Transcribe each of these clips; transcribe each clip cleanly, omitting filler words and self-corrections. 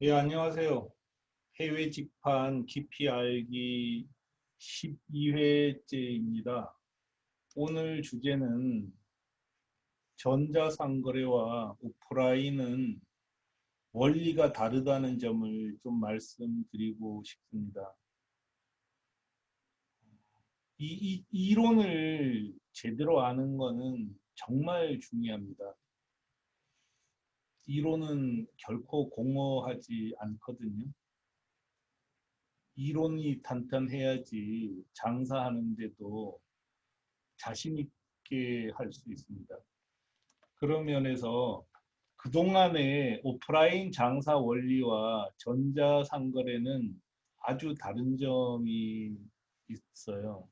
예, 안녕하세요. 해외 직판 깊이 알기 12회째입니다. 오늘 주제는 전자상거래와 오프라인은 원리가 다르다는 점을 좀 말씀드리고 싶습니다. 이 이론을 제대로 아는 것은 정말 중요합니다. 이론은 결코 공허하지 않거든요. 이론이 탄탄해야지 장사하는데도 자신 있게 할 수 있습니다. 그런 면에서 그동안의 오프라인 장사 원리와 전자상거래는 아주 다른 점이 있어요.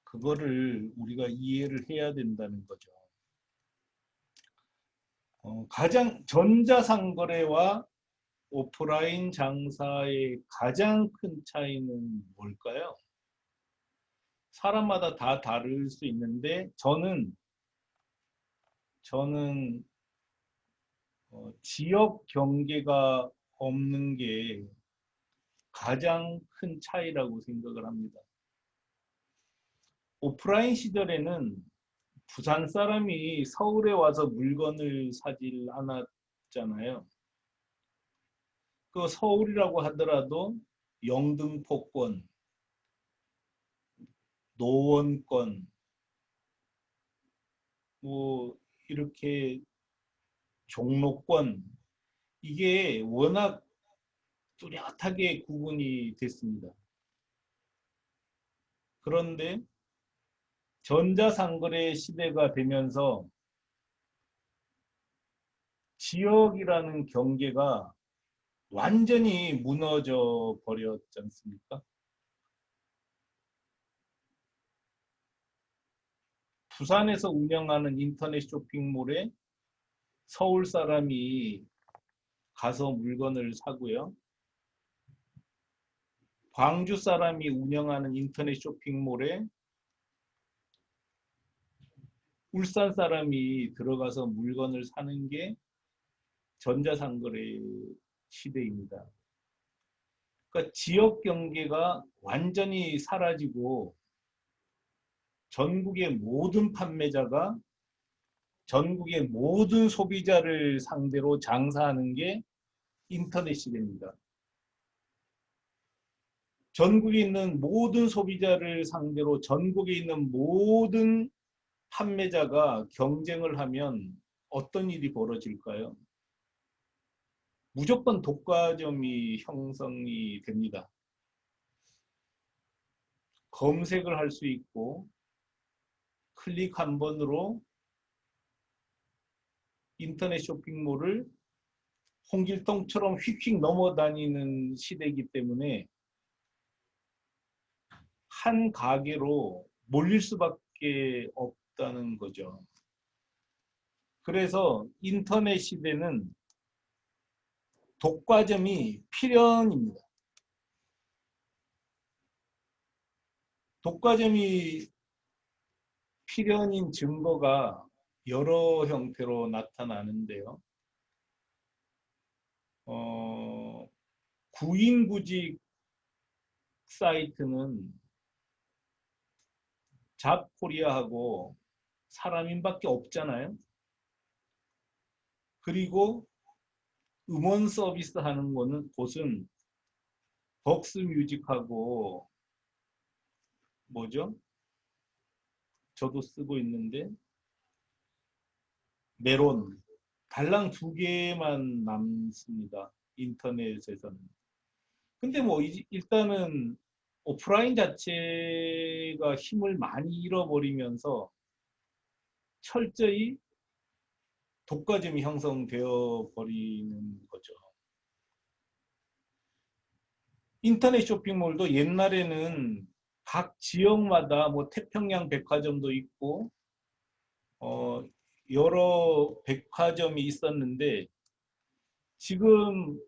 그거를 우리가 이해를 해야 된다는 거죠. 가장 전자상거래와 오프라인 장사의 가장 큰 차이는 뭘까요? 사람마다 다 다를 수 있는데 저는 지역 경계가 없는 게 가장 큰 차이라고 생각을 합니다. 오프라인 시절에는 부산 사람이 서울에 와서 물건을 사질 않았잖아요. 그 서울이라고 하더라도 영등포권, 노원권, 뭐 이렇게 종로권 이게 워낙 뚜렷하게 구분이 됐습니다. 그런데 전자상거래 시대가 되면서 지역이라는 경계가 완전히 무너져 버렸지 않습니까? 부산에서 운영하는 인터넷 쇼핑몰에 서울 사람이 가서 물건을 사고요. 광주 사람이 운영하는 인터넷 쇼핑몰에 울산 사람이 들어가서 물건을 사는 게 전자상거래 시대입니다. 그러니까 지역 경계가 완전히 사라지고 전국의 모든 판매자가 전국의 모든 소비자를 상대로 장사하는 게 인터넷 시대입니다. 전국에 있는 모든 소비자를 상대로 전국에 있는 모든 판매자가 경쟁을 하면 어떤 일이 벌어질까요? 무조건 독과점이 형성이 됩니다. 검색을 할 수 있고 클릭 한 번으로 인터넷 쇼핑몰을 홍길동처럼 휙휙 넘어다니는 시대이기 때문에 한 가게로 몰릴 수밖에 없다는 거죠. 그래서 인터넷 시대는 독과점이 필연입니다. 독과점이 필연인 증거가 여러 형태로 나타나는데요. 어, 구인구직 사이트는 잡코리아하고 사람인밖에 없잖아요. 그리고 음원 서비스 하는 곳은 벅스뮤직하고 뭐죠? 저도 쓰고 있는데 메론 달랑 두 개만 남습니다. 인터넷에서는. 근데 뭐 일단은 오프라인 자체가 힘을 많이 잃어버리면서 철저히 독과점이 형성되어 버리는 거죠. 인터넷 쇼핑몰도 옛날에는 각 지역마다 뭐 태평양 백화점도 있고 어, 여러 백화점이 있었는데 지금은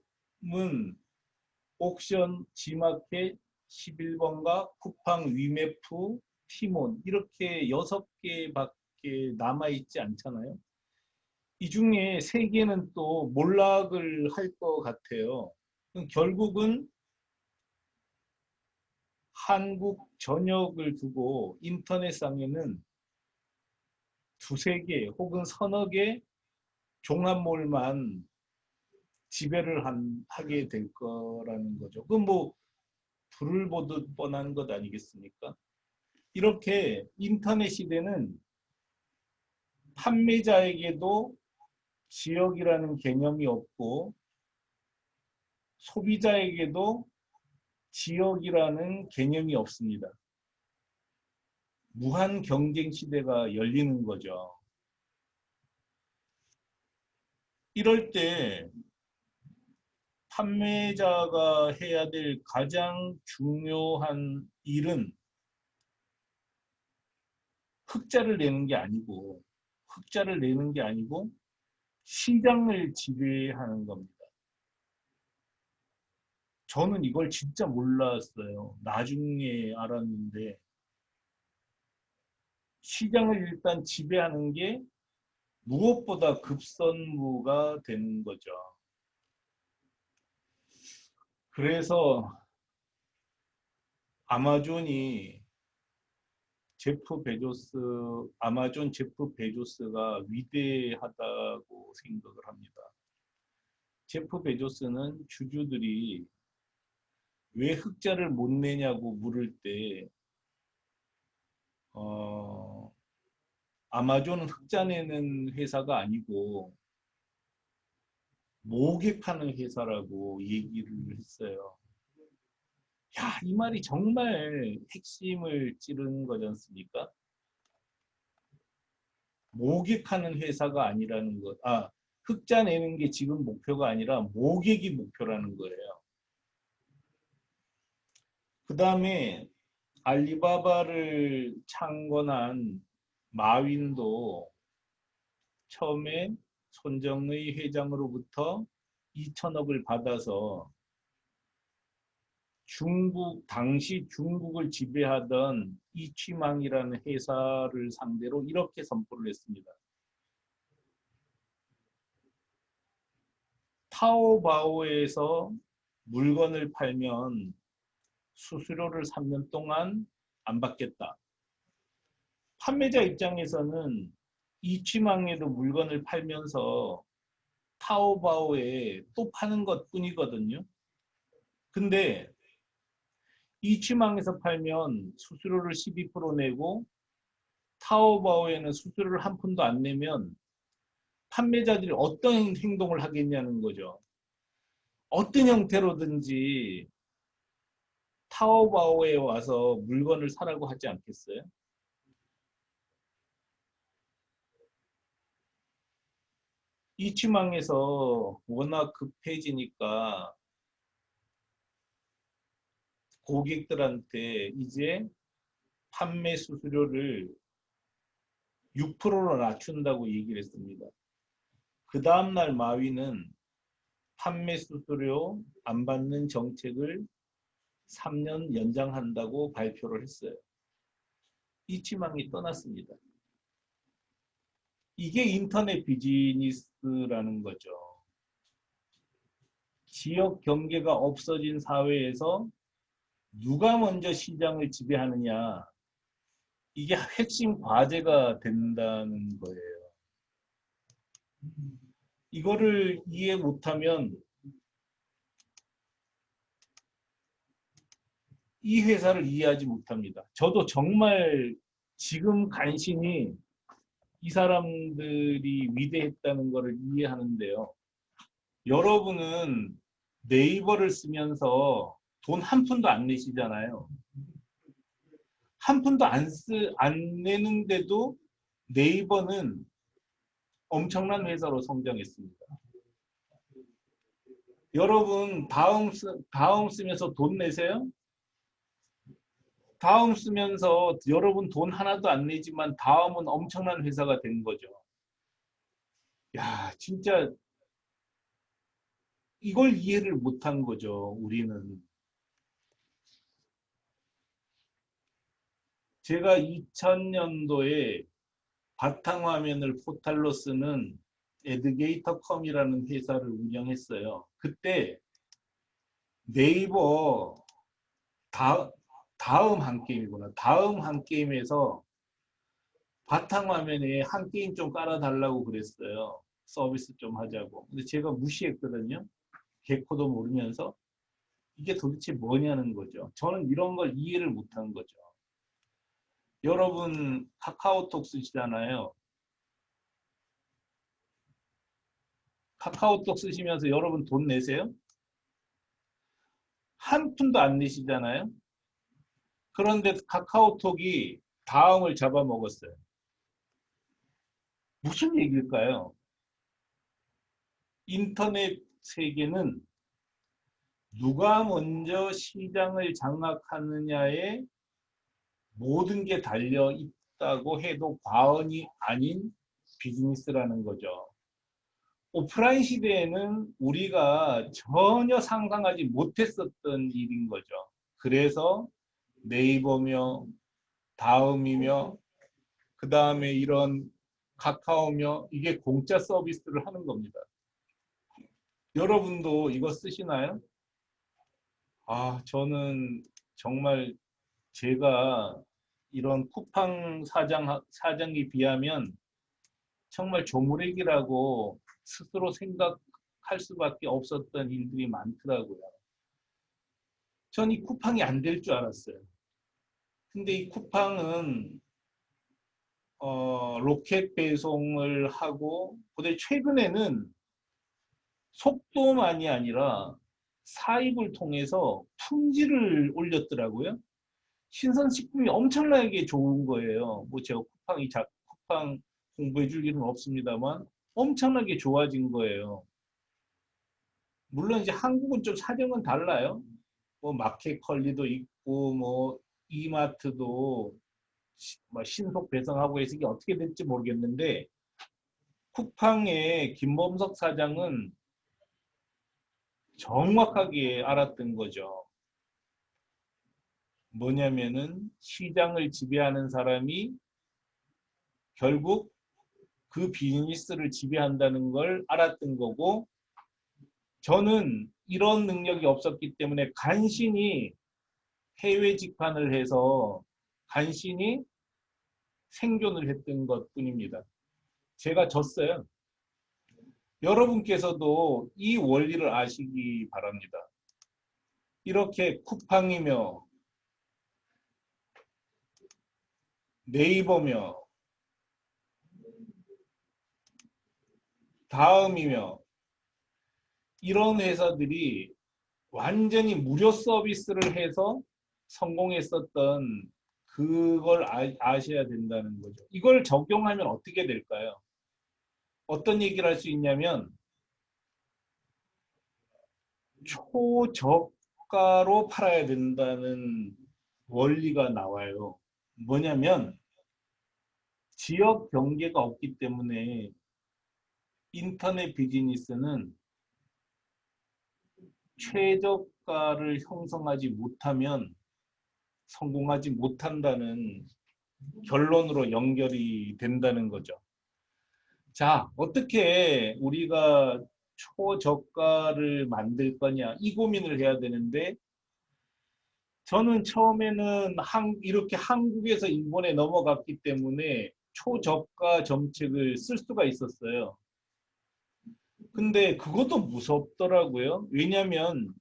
옥션, 지마켓, 11번가, 쿠팡, 위메프, 티몬 이렇게 6개밖에 남아있지 않잖아요. 이 중에 세 개는 또 몰락을 할 것 같아요. 결국은 한국 전역을 두고 인터넷상에는 두세 개 혹은 서너 개 종합몰만 지배를 하게 될 거라는 거죠. 그건 뭐 불을 보듯 뻔한 것 아니겠습니까? 이렇게 인터넷 시대는 판매자에게도 지역이라는 개념이 없고 소비자에게도 지역이라는 개념이 없습니다. 무한 경쟁 시대가 열리는 거죠. 이럴 때 판매자가 해야 될 가장 중요한 일은 흑자를 내는 게 아니고 시장을 지배하는 겁니다. 저는 이걸 진짜 몰랐어요. 나중에 알았는데 시장을 일단 지배하는 게 무엇보다 급선무가 되는 거죠. 그래서 아마존이 아마존 제프 베조스가 위대하다고 생각을 합니다. 제프 베조스는 주주들이 왜 흑자를 못 내냐고 물을 때, 아마존은 흑자 내는 회사가 아니고 모객하는 회사라고 얘기를 했어요. 야, 이 말이 정말 핵심을 찌르는 거지 않습니까? 모객하는 회사가 아니라는 것. 흑자 내는 게 지금 목표가 아니라 모객이 목표라는 거예요. 그 다음에 알리바바를 창건한 마윈도 처음에 손정의 회장으로부터 2천억을 받아서 당시 중국을 지배하던 이취망이라는 회사를 상대로 이렇게 선포를 했습니다. 타오바오에서 물건을 팔면 수수료를 3년 동안 안 받겠다. 판매자 입장에서는 이취망에도 물건을 팔면서 타오바오에 또 파는 것 뿐이거든요. 근데 이취망에서 팔면 수수료를 12% 내고 타오바오에는 수수료를 한 푼도 안 내면 판매자들이 어떤 행동을 하겠냐는 거죠. 어떤 형태로든지 타오바오에 와서 물건을 사라고 하지 않겠어요? 이취망에서 워낙 급해지니까 고객들한테 이제 판매 수수료를 6%로 낮춘다고 얘기를 했습니다. 그 다음날 마위는 판매 수수료 안 받는 정책을 3년 연장한다고 발표를 했어요. 이치망이 떠났습니다. 이게 인터넷 비즈니스라는 거죠. 지역 경계가 없어진 사회에서 누가 먼저 시장을 지배하느냐, 이게 핵심 과제가 된다는 거예요. 이거를 이해 못하면 이 회사를 이해하지 못합니다. 저도 정말 지금 간신히 이 사람들이 위대했다는 것을 이해하는데요. 여러분은 네이버를 쓰면서 돈 한 푼도 안 내시잖아요. 한 푼도 안 내는데도 네이버는 엄청난 회사로 성장했습니다. 여러분 다음 쓰면서 돈 내세요? 다음 쓰면서 여러분 돈 하나도 안 내지만 다음은 엄청난 회사가 된 거죠. 야, 진짜 이걸 이해를 못한 거죠, 우리는. 제가 2000년도에 바탕화면을 포탈로 쓰는 에드게이터컴이라는 회사를 운영했어요. 그때 네이버 다음 한 게임이구나. 다음 한 게임에서 바탕화면에 한 게임 좀 깔아달라고 그랬어요. 서비스 좀 하자고. 근데 제가 무시했거든요. 개코도 모르면서. 이게 도대체 뭐냐는 거죠. 저는 이런 걸 이해를 못한 거죠. 여러분 카카오톡 쓰시잖아요. 카카오톡 쓰시면서 여러분 돈 내세요? 한 푼도 안 내시잖아요. 그런데 카카오톡이 다음을 잡아먹었어요. 무슨 얘기일까요? 인터넷 세계는 누가 먼저 시장을 장악하느냐에 모든 게 달려 있다고 해도 과언이 아닌 비즈니스라는 거죠. 오프라인 시대에는 우리가 전혀 상상하지 못했었던 일인 거죠. 그래서 네이버며 다음이며 그 다음에 이런 카카오며 이게 공짜 서비스를 하는 겁니다. 여러분도 이거 쓰시나요? 저는 정말 제가 이런 쿠팡 사장에 비하면 정말 조무래기라고 스스로 생각할 수밖에 없었던 일들이 많더라고요. 전 이 쿠팡이 안 될 줄 알았어요. 근데 이 쿠팡은 로켓 배송을 하고 근데 최근에는 속도만이 아니라 사입을 통해서 품질을 올렸더라고요. 신선식품이 엄청나게 좋은 거예요. 뭐 제가 쿠팡 공부해 줄 일은 없습니다만 엄청나게 좋아진 거예요. 물론 이제 한국은 좀 사정은 달라요. 뭐 마켓컬리도 있고 뭐 이마트도 뭐 신속 배송하고 해서 이게 어떻게 될지 모르겠는데 쿠팡의 김범석 사장은 정확하게 알았던 거죠. 뭐냐면은 시장을 지배하는 사람이 결국 그 비즈니스를 지배한다는 걸 알았던 거고 저는 이런 능력이 없었기 때문에 간신히 해외 직판을 해서 간신히 생존을 했던 것 뿐입니다. 제가 졌어요. 여러분께서도 이 원리를 아시기 바랍니다. 이렇게 쿠팡이며 네이버며 다음이며 이런 회사들이 완전히 무료 서비스를 해서 성공했었던 그걸 아셔야 된다는 거죠. 이걸 적용하면 어떻게 될까요? 어떤 얘기를 할 수 있냐면 초저가로 팔아야 된다는 원리가 나와요. 뭐냐면 지역 경계가 없기 때문에 인터넷 비즈니스는 최저가를 형성하지 못하면 성공하지 못한다는 결론으로 연결이 된다는 거죠. 자, 어떻게 우리가 초저가를 만들 거냐 이 고민을 해야 되는데 저는 처음에는 이렇게 한국에서 일본에 넘어갔기 때문에 초저가 정책을 쓸 수가 있었어요. 근데 그것도 무섭더라고요. 왜냐하면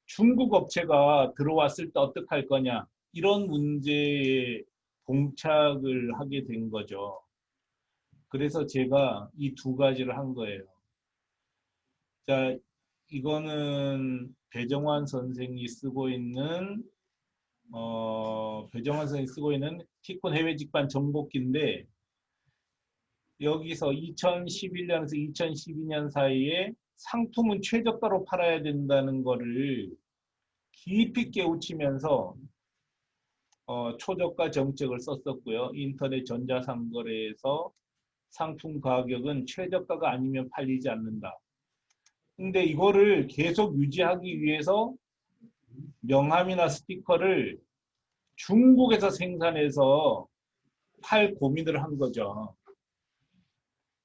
중국 업체가 들어왔을 때 어떡할 거냐 이런 문제에 봉착을 하게 된 거죠. 그래서 제가 이 두 가지를 한 거예요. 자, 이거는 배정환 선생이 쓰고 있는 티콘 해외 직관 정복기인데 여기서 2011년에서 2012년 사이에 상품은 최저가로 팔아야 된다는 거를 깊이 깨우치면서 초저가 정책을 썼었고요. 인터넷 전자상거래에서 상품 가격은 최저가가 아니면 팔리지 않는다. 근데 이거를 계속 유지하기 위해서 명함이나 스티커를 중국에서 생산해서 팔 고민을 한 거죠.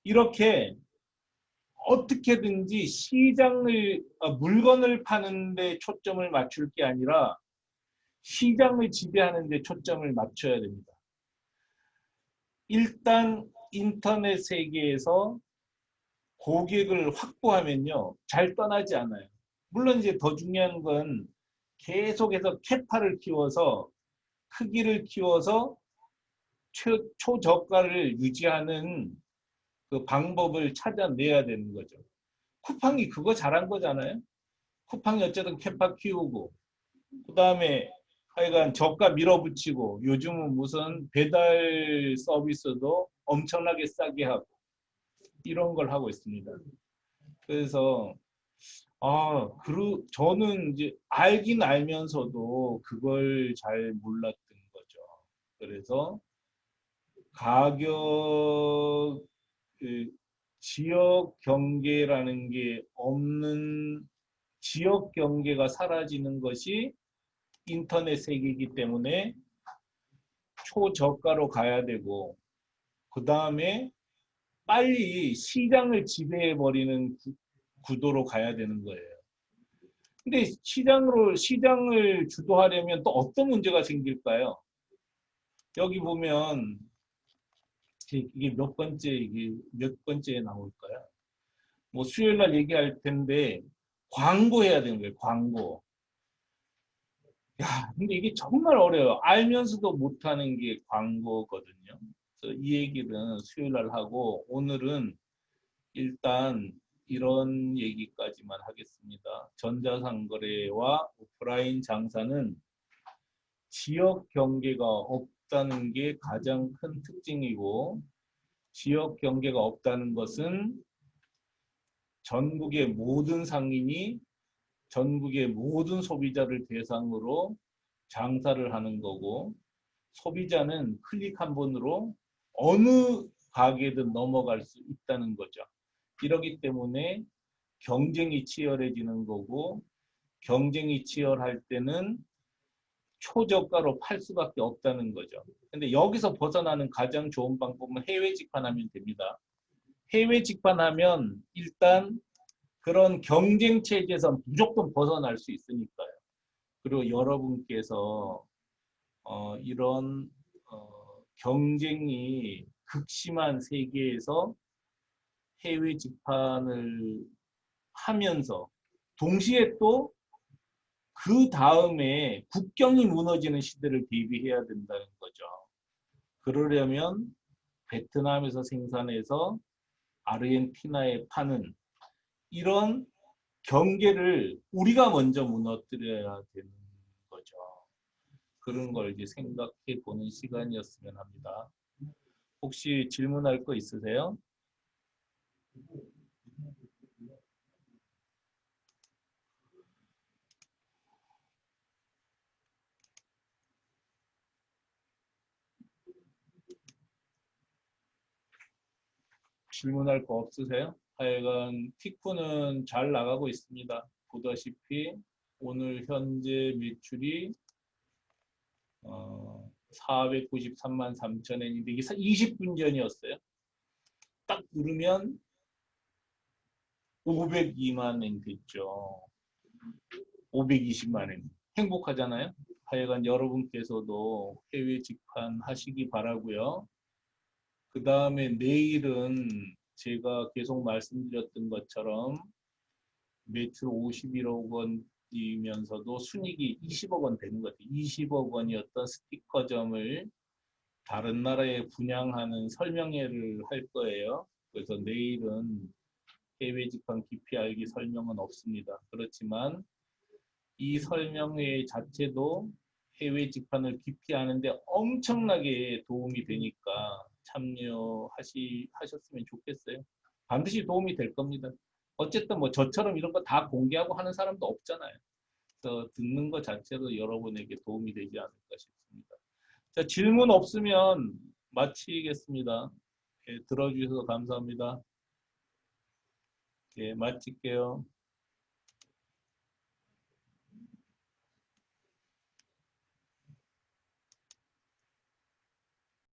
이렇게 어떻게든지 물건을 파는 데 초점을 맞출 게 아니라 시장을 지배하는 데 초점을 맞춰야 됩니다. 일단 인터넷 세계에서 고객을 확보하면요, 잘 떠나지 않아요. 물론 이제 더 중요한 건 계속해서 캐파를 키워서 크기를 키워서 초저가를 유지하는 그 방법을 찾아내야 되는 거죠. 쿠팡이 그거 잘한 거잖아요. 쿠팡이 어쨌든 캐파 키우고 그 다음에 하여간 저가 밀어붙이고 요즘은 무슨 배달 서비스도 엄청나게 싸게 하고 이런 걸 하고 있습니다. 그래서 저는 이제 알긴 알면서도 그걸 잘 몰랐던 거죠. 그래서 가격, 그 지역 경계라는 게 없는, 지역 경계가 사라지는 것이 인터넷 세계이기 때문에 초저가로 가야 되고, 그 다음에 빨리 시장을 지배해버리는 구도로 가야 되는 거예요. 근데 시장을 주도하려면 또 어떤 문제가 생길까요? 여기 보면 이게 몇 번째에 나올까요? 뭐 수요일 날 얘기할 텐데 광고해야 되는 거예요. 광고. 야, 근데 이게 정말 어려워요. 알면서도 못하는 게 광고거든요. 그래서 이 얘기는 수요일 날 하고 오늘은 일단 이런 얘기까지만 하겠습니다. 전자상거래와 오프라인 장사는 지역 경계가 없다는 게 가장 큰 특징이고, 지역 경계가 없다는 것은 전국의 모든 상인이 전국의 모든 소비자를 대상으로 장사를 하는 거고, 소비자는 클릭 한 번으로 어느 가게든 넘어갈 수 있다는 거죠. 이러기 때문에 경쟁이 치열해지는 거고, 경쟁이 치열할 때는 초저가로 팔 수밖에 없다는 거죠. 근데 여기서 벗어나는 가장 좋은 방법은 해외 직판하면 됩니다. 해외 직판하면 일단 그런 경쟁 체제에서 무조건 벗어날 수 있으니까요. 그리고 여러분께서 이런 경쟁이 극심한 세계에서 해외 직판을 하면서 동시에 또 그 다음에 국경이 무너지는 시대를 대비해야 된다는 거죠. 그러려면 베트남에서 생산해서 아르헨티나에 파는 이런 경계를 우리가 먼저 무너뜨려야 되는 거죠. 그런 걸 이제 생각해 보는 시간이었으면 합니다. 혹시 질문할 거 있으세요? 질문할 거 없으세요? 하여간 티쿠는 잘 나가고 있습니다. 보다시피 오늘 현재 매출이 493만 3천 엔인데 이게 20분 전이었어요. 딱 누르면 502만 엔 됐죠. 520만 엔. 행복하잖아요. 하여간 여러분께서도 해외 직판하시기 바라고요. 그 다음에 내일은 제가 계속 말씀드렸던 것처럼 매출 51억 원이면서도 순이익이 20억 원 되는 것 같아요. 20억 원이었던 스티커점을 다른 나라에 분양하는 설명회를 할 거예요. 그래서 내일은 해외 직판 깊이 알기 설명은 없습니다. 그렇지만 이 설명회 자체도 해외 직판을 깊이 하는데 엄청나게 도움이 되니까 참여하셨으면 좋겠어요. 반드시 도움이 될 겁니다. 어쨌든 뭐 저처럼 이런 거 다 공개하고 하는 사람도 없잖아요. 그래서 듣는 것 자체도 여러분에게 도움이 되지 않을까 싶습니다. 자, 질문 없으면 마치겠습니다. 예, 들어주셔서 감사합니다. 예, 마칠게요.